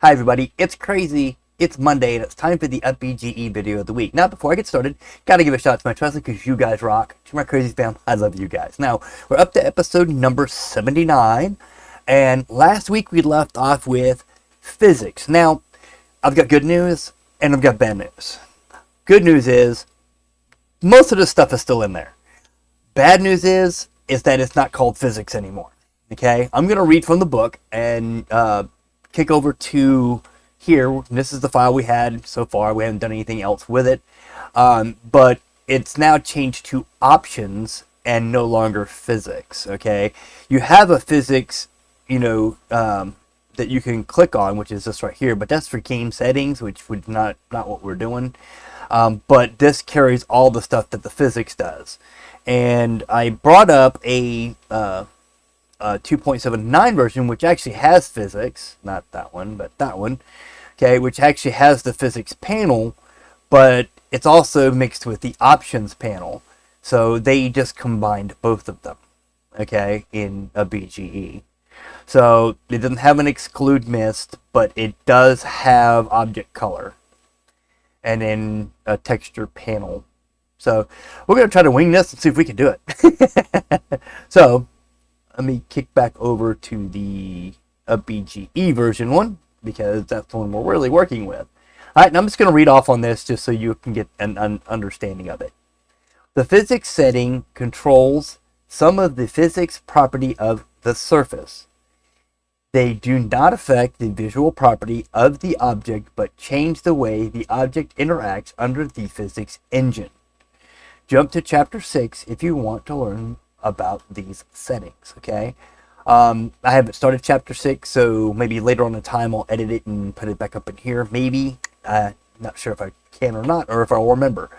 Hi everybody, it's crazy. It's Monday and it's time for the UPBGE video of the week. Now before I get started, gotta give a shout out to my trusted because you guys rock. To my crazy fam, I love you guys. Now, we're up to episode number 79, and last week we left off with physics. Now, I've got good news and I've got bad news. Good news is, most of this stuff is still in there. Bad news is that it's not called physics anymore. Okay? I'm gonna read from the book and kick over to here. This is the file we had so far. We haven't done anything else with it. But it's now changed to options and no longer physics. Okay. You have a physics, that you can click on, which is this right here, but that's for game settings, which would not what we're doing. But this carries all the stuff that the physics does. And I brought up a 2.79 version, which actually has physics, not that one, but that one, okay, which actually has the physics panel, but it's also mixed with the options panel. So they just combined both of them, okay, in a BGE. So it doesn't have an exclude mist, but it does have object color and then a texture panel. So we're going to try to wing this and see if we can do it. So let me kick back over to the BGE version one, because that's the one we're really working with. All right, and I'm just going to read off on this just so you can get an understanding of it. The physics setting controls some of the physics property of the surface. They do not affect the visual property of the object, but change the way the object interacts under the physics engine. Jump to chapter 6 if you want to learn about these settings. Okay, I haven't started chapter 6, so maybe later on in time I'll edit it and put it back up in here. Maybe, not sure if I can or not, or if I'll remember.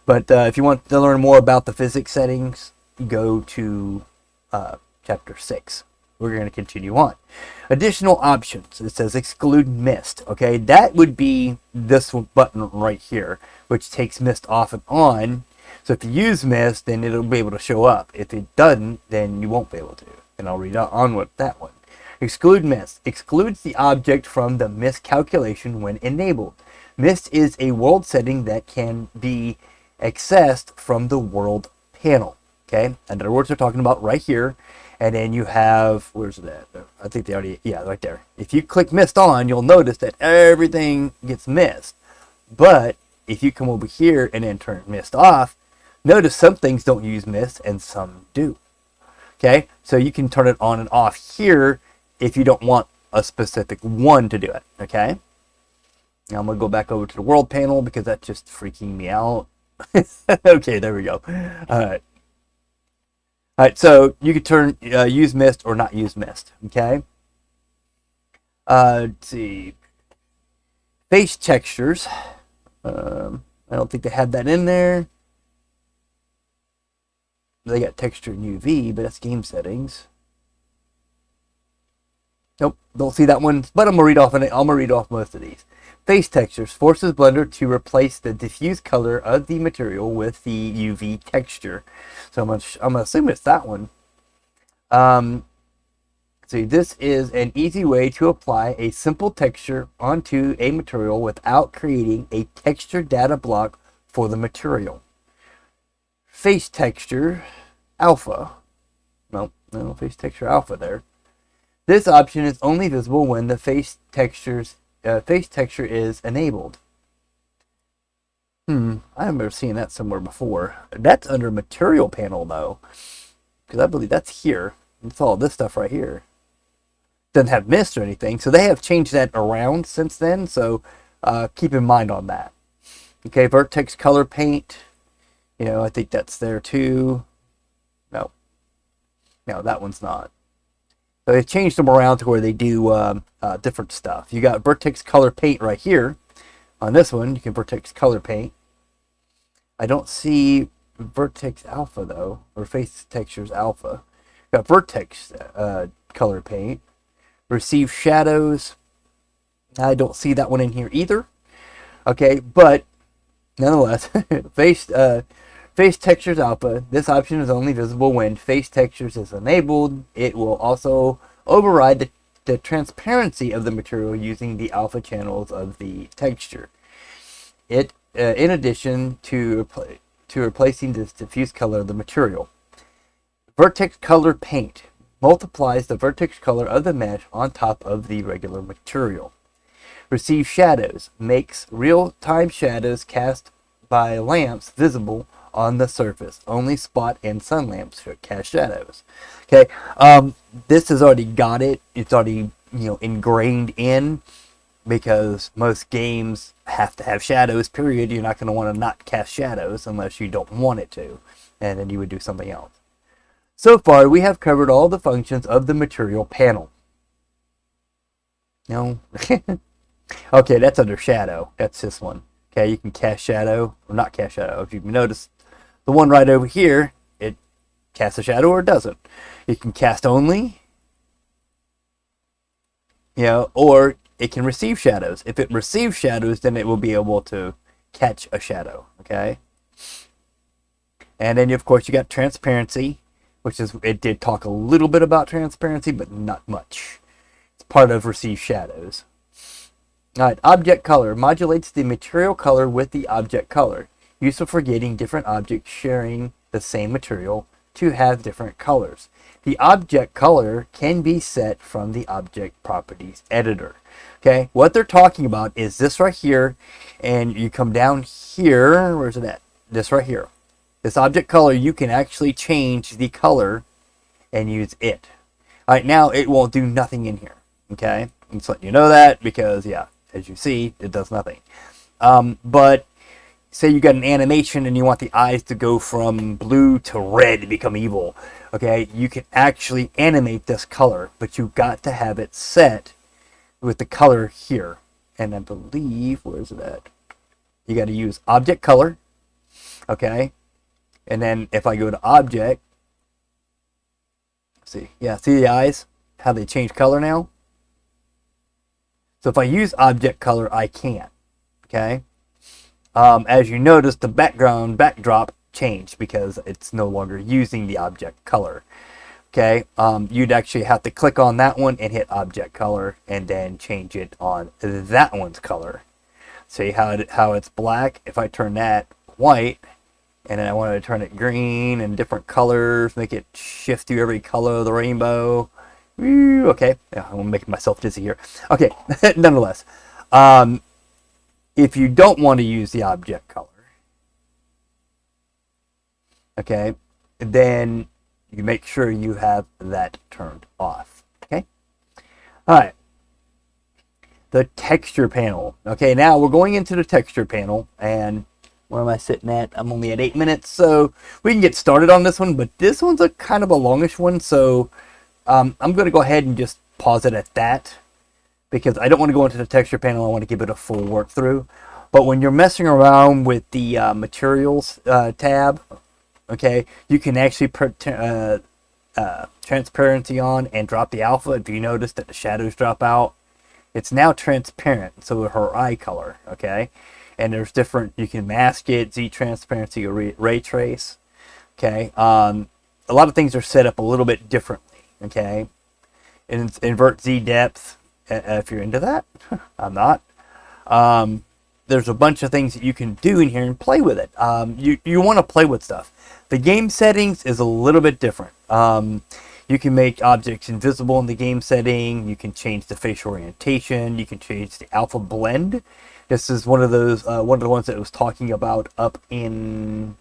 But if you want to learn more about the physics settings, go to chapter 6. We're going to continue on. Additional options. It says exclude mist. Okay, that would be this button right here, which takes mist off and on. So if you use mist, then it'll be able to show up. If it doesn't, then you won't be able to. And I'll read on with that one. Exclude mist. Excludes the object from the mist calculation when enabled. Mist is a world setting that can be accessed from the world panel. Okay? In other words, they're talking about right here. And then you have, where's that? I think they already, yeah, right there. If you click mist on, you'll notice that everything gets mist. But if you come over here and then turn mist off, notice some things don't use mist and some do. Okay, so you can turn it on and off here if you don't want a specific one to do it. Okay, now I'm going to go back over to the world panel because that's just freaking me out. Okay, there we go. Alright, so you can turn use mist or not use mist. Okay, let's see. Face textures. I don't think they had that in there. They got texture and UV, but that's game settings. Nope, don't see that one. But I'm gonna read off most of these. Face textures forces Blender to replace the diffuse color of the material with the UV texture. So I'm gonna assume it's that one. See, this is an easy way to apply a simple texture onto a material without creating a texture data block for the material. Face texture alpha. No face texture alpha there. This option is only visible when the face texture is enabled. I remember seeing that somewhere before. That's under material panel though, because I believe that's here. It's all this stuff right here. Doesn't have mist or anything, so they have changed that around since then. So keep in mind on that. Okay, vertex color paint. I think that's there too. No, that one's not. So they changed them around to where they do different stuff. You got vertex color paint right here. On this one, you can vertex color paint. I don't see vertex alpha though, or face textures alpha. Got vertex color paint. Receive shadows. I don't see that one in here either. Okay, but nonetheless, face textures alpha. This option is only visible when face textures is enabled. It will also override the transparency of the material using the alpha channels of the texture. It, in addition to replacing the diffuse color of the material. Vertex color paint multiplies the vertex color of the mesh on top of the regular material. Receive shadows makes real-time shadows cast by lamps visible on the surface. Only spot and sun lamps should cast shadows. Okay, this has already got it. It's already, you know, ingrained in, because most games have to have shadows, period. You're not going to want to not cast shadows unless you don't want it to, and then you would do something else. So far, we have covered all the functions of the material panel. No. Okay, that's under shadow. That's this one. Okay, you can cast shadow, or not cast shadow. If you notice, the one right over here, it casts a shadow or it doesn't. You can cast only, you know, or it can receive shadows. If it receives shadows, then it will be able to catch a shadow, okay? And then, of course, you got transparency, which is, it did talk a little bit about transparency, but not much. It's part of receive shadows. All right, object color modulates the material color with the object color, useful for getting different objects sharing the same material to have different colors. The object color can be set from the object properties editor. Okay, what they're talking about is this right here, and you come down here, where's it at? This right here. This object color, you can actually change the color and use it. All right, now it won't do nothing in here. Okay, I'm just letting you know that because, yeah, as you see, it does nothing. But say you got an animation and you want the eyes to go from blue to red to become evil. Okay, you can actually animate this color, but you've got to have it set with the color here. And I believe, where's it at? You got to use object color. Okay, and then if I go to object, see, yeah, see the eyes, how they change color now? So if I use object color, I can. Okay, as you notice, the backdrop changed because it's no longer using the object color. Okay, you'd actually have to click on that one and hit object color and then change it on that one's color. See how it's black? If I turn that white and then I wanted to turn it green and different colors, make it shift through every color of the rainbow. Woo, okay, yeah, I'm making myself dizzy here. Okay, nonetheless, if you don't want to use the object color, okay, then you make sure you have that turned off. Okay, all right. The texture panel. Okay, now we're going into the texture panel, and where am I sitting at? I'm only at 8 minutes, so we can get started on this one, but this one's a kind of a longish one, so I'm going to go ahead and just pause it at that, because I don't want to go into the texture panel. I want to give it a full work through. But when you're messing around with the materials tab, okay, you can actually put transparency on and drop the alpha. If you notice that the shadows drop out, it's now transparent, so her eye color, okay? And there's different, you can mask it, Z transparency, or ray trace, okay? A lot of things are set up a little bit differently, okay? Invert Z depth, if you're into that. I'm not. There's a bunch of things that you can do in here and play with it. You want to play with stuff. The game settings is a little bit different. You can make objects invisible in the game setting. You can change the facial orientation. You can change the alpha blend. This is one of those, one of the ones that I was talking about up in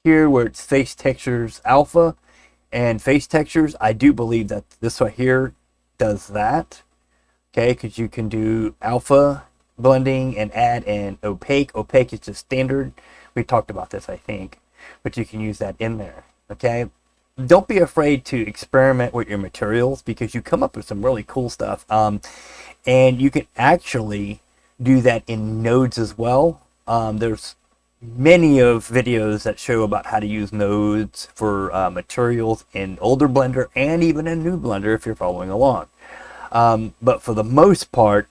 here, where it's face textures alpha and face textures. I do believe that this right here does that. Okay, because you can do alpha blending and add an opaque. Opaque is just standard. We talked about this, I think, but you can use that in there. Okay. Don't be afraid to experiment with your materials, because you come up with some really cool stuff. And you can actually do that in nodes as well. There's many of videos that show about how to use nodes for materials in older Blender and even in new Blender if you're following along. But for the most part,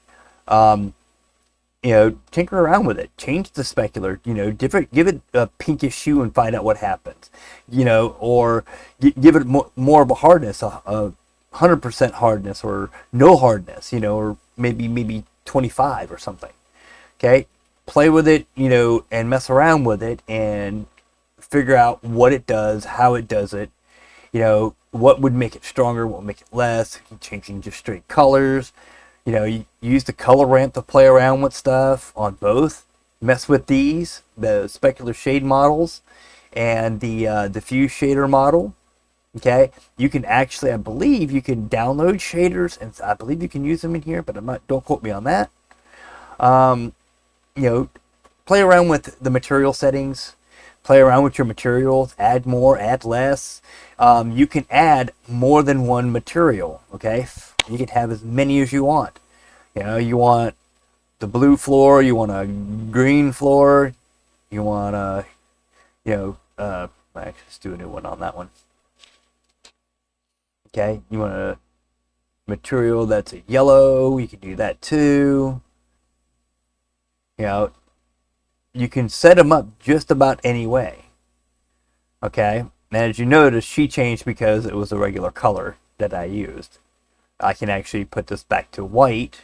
you know, tinker around with it. Change the specular, you know, give it a pinkish hue and find out what happens. You know, or give it more of a hardness, a 100% hardness or no hardness, you know, or maybe 25 or something. Okay, play with it, you know, and mess around with it and figure out what it does, how it does it, you know, what would make it stronger, what would make it less, changing just straight colors. You know, you use the color ramp to play around with stuff on both. Mess with these, the specular shade models and the diffuse shader model. Okay, you can actually, I believe you can download shaders, and I believe you can use them in here, but I'm not, don't quote me on that. You know, play around with the material settings, play around with your materials, add more, add less. You can add more than one material, okay? You can have as many as you want. You know, you want the blue floor, you want a green floor, you want a, you know, actually, let's do a new one on that one. Okay, you want a material that's a yellow, you can do that too. You know, you can set them up just about any way. Okay, and as you notice, she changed because it was a regular color that I used. I can actually put this back to white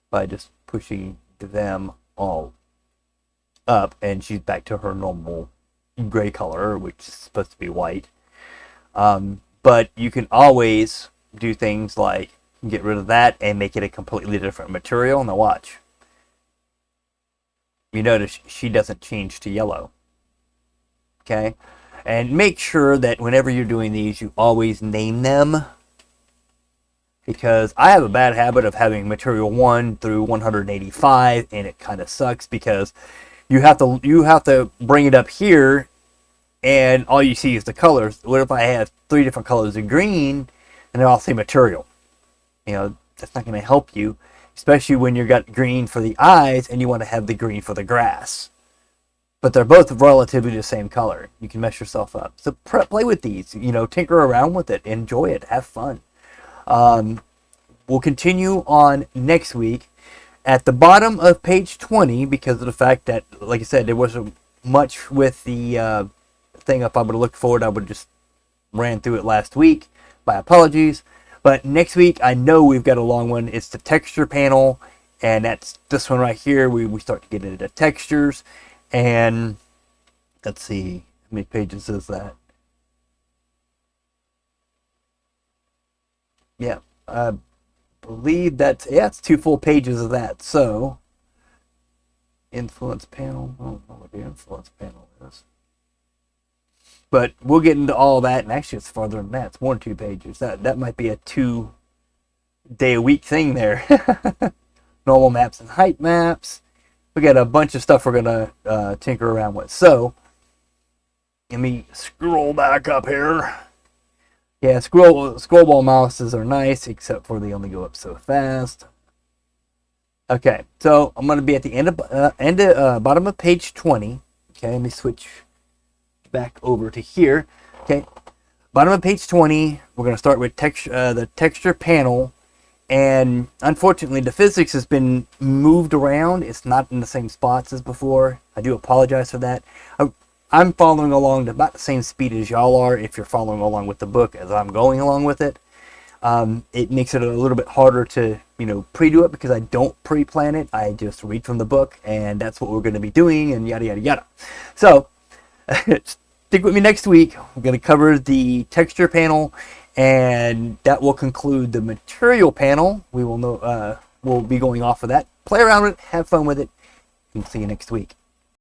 by just pushing them all up, and she's back to her normal gray color, which is supposed to be white. But you can always do things like get rid of that and make it a completely different material. Now watch. You notice she doesn't change to yellow. Okay? And make sure that whenever you're doing these, you always name them. Because I have a bad habit of having material 1 through 185, and it kind of sucks because you have to bring it up here, and all you see is the colors. What if I have 3 different colors of green, and they're all the same material? You know, that's not going to help you. Especially when you've got green for the eyes and you want to have the green for the grass. But they're both relatively the same color. You can mess yourself up. So play with these. You know, tinker around with it. Enjoy it. Have fun. We'll continue on next week. At the bottom of page 20, because of the fact that, like I said, there wasn't much with the thing. If I would have looked forward, I would have just ran through it last week. My apologies. But next week, I know we've got a long one. It's the texture panel, and that's this one right here. We start to get into the textures, and let's see, how many pages is that? Yeah, I believe that's, yeah, it's 2 full pages of that. So, influence panel, I don't know what the influence panel is. But we'll get into all that, and actually it's farther than that. It's more than 2 pages. That might be a 2-day-a-week thing there. Normal maps and height maps. We got a bunch of stuff we're going to tinker around with. So, let me scroll back up here. Yeah, scrollball mouses are nice, except for they only go up so fast. Okay, so I'm going to be at the bottom of page 20. Okay, let me switch back over to here. Okay, bottom of page 20, we're going to start with the texture panel, and unfortunately the physics has been moved around. It's not in the same spots as before. I do apologize for that. I'm following along at about the same speed as y'all are if you're following along with the book as I'm going along with it. It makes it a little bit harder to, you know, pre-do it because I don't pre-plan it. I just read from the book, and that's what we're going to be doing, and yada yada yada. So stick with me next week. We're going to cover the texture panel, and that will conclude the material panel. We will know. We'll be going off of that. Play around with it. Have fun with it. And see you next week.